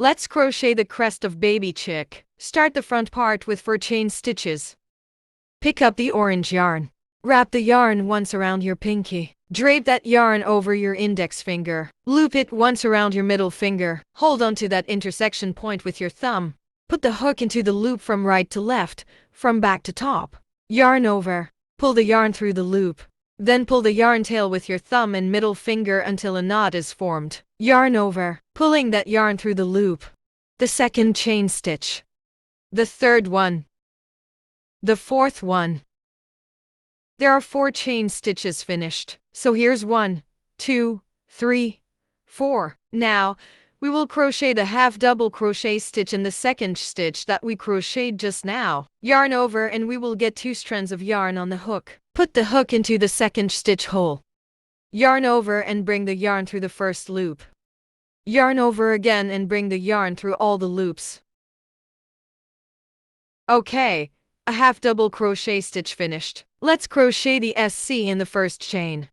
Let's crochet the crest of baby chick. Start the front part with 4 chain stitches. Pick up the orange yarn. Wrap the yarn once around your pinky. Drape that yarn over your index finger. Loop it once around your middle finger. Hold on to that intersection point with your thumb. Put the hook into the loop from right to left, from back to top. Yarn over. Pull the yarn through the loop. Then pull the yarn tail with your thumb and middle finger until a knot is formed. Yarn over, pulling that yarn through the loop. The second chain stitch. The third one. The fourth one. There are 4 chain stitches finished. So here's 1, 2, 3, 4. Now, we will crochet the half double crochet stitch in the second stitch that we crocheted just now. Yarn over and we will get 2 strands of yarn on the hook. Put the hook into the second stitch hole. Yarn over and bring the yarn through the first loop. Yarn over again and bring the yarn through all the loops. Okay, a half double crochet stitch finished. Let's crochet the SC in the first chain.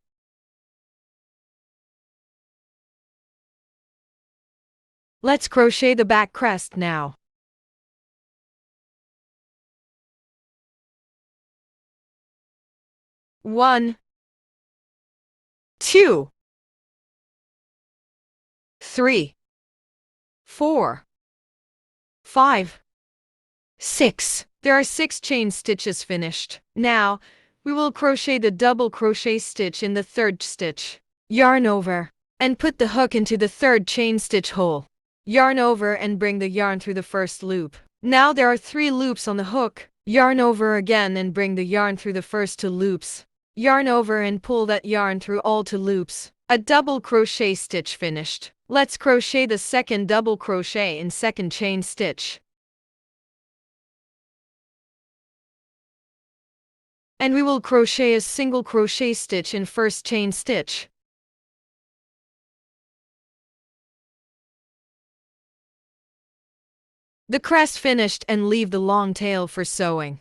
Let's crochet the back crest now. 1, 2, 3, 4, 5, 6. There are 6 chain stitches finished. Now, we will crochet the double crochet stitch in the third stitch. Yarn over, and put the hook into the third chain stitch hole. Yarn over and bring the yarn through the first loop. Now there are 3 loops on the hook. Yarn over again and bring the yarn through the first 2 loops. Yarn over and pull that yarn through all 2 loops. A double crochet stitch finished. Let's crochet the second double crochet in second chain stitch. And we will crochet a single crochet stitch in first chain stitch. The crest finished and leave the long tail for sewing.